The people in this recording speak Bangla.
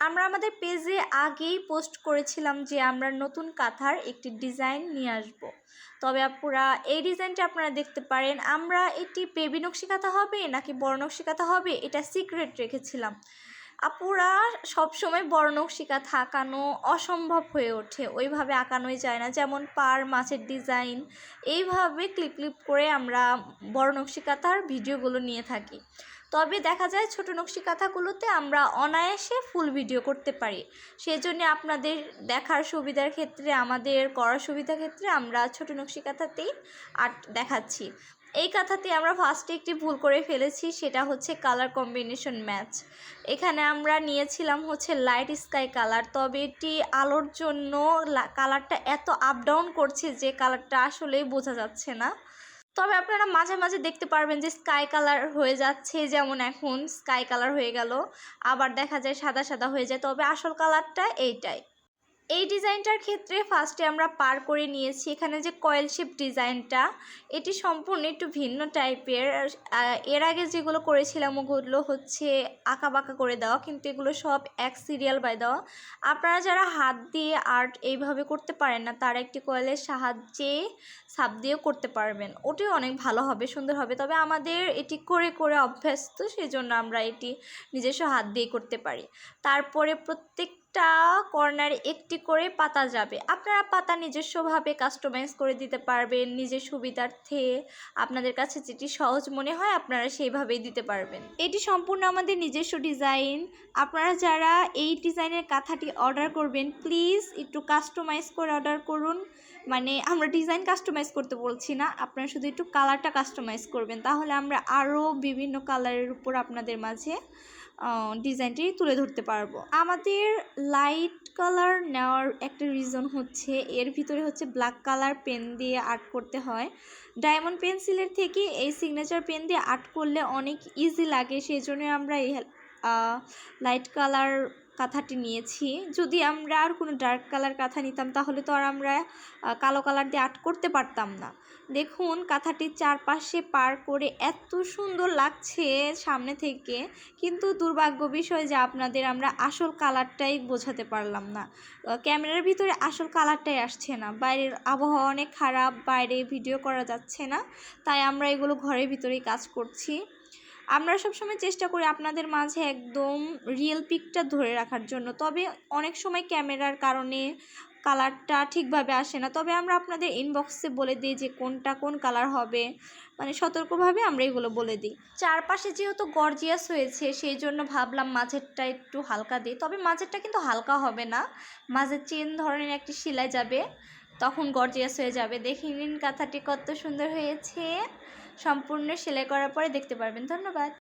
আমরা আমাদের পেজে আগেই পোস্ট করেছিলাম যে আমরা নতুন কাঁথার একটি ডিজাইন নিয়ে আসব। তবে আপুরা এই ডিজাইনটা আপনারা দেখতে পারেন। আমরা এটি বেবি নকশি কাঁথা হবে নাকি বড় নকশি কাঁথা হবে এটা সিক্রেট রেখেছিলাম। আপুরা সবসময় বড় নকশি কাঁথা আঁকানো অসম্ভব হয়ে ওঠে, ওইভাবে আঁকানোই যায় না। যেমন পার মাছের ডিজাইন এইভাবে ক্লিপ ক্লিপ করে আমরা বড় নকশি কাঁথার ভিডিওগুলো নিয়ে থাকি। তবে দেখা যায় ছোট নকশি কাঁথাগুলোতে আমরা অনায়াসে ফুল ভিডিও করতে পারি। সেই জন্য আপনাদের দেখার সুবিধার ক্ষেত্রে, আমাদের করার সুবিধার ক্ষেত্রে আমরা ছোট নকশি কাঁথাতেই আর্ট দেখাচ্ছি। এই কাঁথাতে আমরা ফার্স্টে একটি ভুল করে ফেলেছি, সেটা হচ্ছে কালার কম্বিনেশন ম্যাচ। এখানে আমরা নিয়েছিলাম হচ্ছে লাইট স্কাই কালার, তবে এটি আলোর জন্য কালারটা এত আপ ডাউন করছে যে কালারটা আসলেই বোঝা যাচ্ছে না। তবে আপনারা মাঝে মাঝে দেখতে পারবেন যে স্কাই কালার হয়ে যাচ্ছে, যেমন এখন স্কাই কালার হয়ে গেল, আবার দেখা যায় সাদা সাদা হয়ে যায়, তবে আসল কালারটা এইটাই। এই ডিজাইনটার ক্ষেত্রে ফার্স্টে আমরা পার করে নিয়েছি। এখানে যে কয়েল শেপ ডিজাইনটা, এটি সম্পূর্ণ একটু ভিন্ন টাইপের। এর আগে যেগুলো করেছিলাম ওগুলো হচ্ছে আঁকা বাঁকা করে দেওয়া, কিন্তু এগুলো সব এক সিরিয়াল বাই দেওয়া। আপনারা যারা হাত দিয়ে আর্ট এইভাবে করতে পারেন না, তারা একটি কয়েলের সাহায্যে ছাপ দিয়েও করতে পারবেন, ওটিও অনেক ভালো হবে, সুন্দর হবে। তবে আমাদের এটি করে করে অভ্যস্ত, সেই জন্য আমরা এটি নিজস্ব হাত দিয়ে করতে পারি। তারপরে প্রত্যেকটা কর্নারে একটি করে পাতা যাবে। আপনারা পাতা নিজস্বভাবে কাস্টমাইজ করে দিতে পারবেন নিজের সুবিধার্থে। আপনাদের কাছে যেটি সহজ মনে হয় আপনারা সেইভাবেই দিতে পারবেন। এটি সম্পূর্ণ আমাদের নিজস্ব ডিজাইন। আপনারা যারা এই ডিজাইনের কাঁথাটি অর্ডার করবেন প্লিজ একটু কাস্টমাইজ করে অর্ডার করুন। মানে আমরা ডিজাইন কাস্টমাইজ করতে বলছি না, আপনারা শুধু একটু কালারটা কাস্টমাইজ করবেন, তাহলে আমরা আরও বিভিন্ন কালারের উপর আপনাদের মাঝে ডিজাইনটি তুলে ধরতে পারবো। আমাদের লাইট কালার নেওয়ার একটা রিজন হচ্ছে এর ভিতরে হচ্ছে ব্ল্যাক কালার পেন দিয়ে আর্ট করতে হয়। ডায়মন্ড পেন্সিলের থেকে এই সিগনেচার পেন দিয়ে আর্ট করলে অনেক ইজি লাগে, সেই জন্য আমরা এই লাইট কালার কাঁথাটি নিয়েছি। যদি আমরা আর কোনো ডার্ক কালার কাঁথা নিতাম তাহলে তো আর আমরা কালো কালার দিয়ে আর্ট করতে পারতাম না। দেখুন কাঁথাটির চারপাশে পার করে এত সুন্দর লাগছে সামনে থেকে, কিন্তু দুর্ভাগ্য বিষয় যে আপনাদের আমরা আসল কালারটাই বোঝাতে পারলাম না। ক্যামেরার ভিতরে আসল কালারটাই আসছে না, বাইরের আবহাওয়া অনেক খারাপ, বাইরে ভিডিও করা যাচ্ছে না, তাই আমরা এগুলো ঘরের ভিতরেই কাজ করছি। আমরা সবসময় চেষ্টা করি আপনাদের মাঝে একদম রিয়েল পিকটা ধরে রাখার জন্য, তবে অনেক সময় ক্যামেরার কারণে কালারটা ঠিকভাবে আসে না। তবে আমরা আপনাদের ইনবক্সে বলে দিই যে কোনটা কোন কালার হবে, মানে সতর্কভাবে আমরা এগুলো বলে দিই। চারপাশে যেহেতু গর্জিয়াস হয়েছে সেই জন্য ভাবলাম মাঝেরটা একটু হালকা দিই, তবে মাঝেরটা কিন্তু হালকা হবে না, মাঝের চেন ধরনের একটি সেলাই যাবে, তখন গর্জিয়াস হয়ে যাবে। দেখে নিন কাঁথাটি কত সুন্দর হয়েছে, সম্পূর্ণ সেলাই করার পরে দেখতে পারবেন। ধন্যবাদ।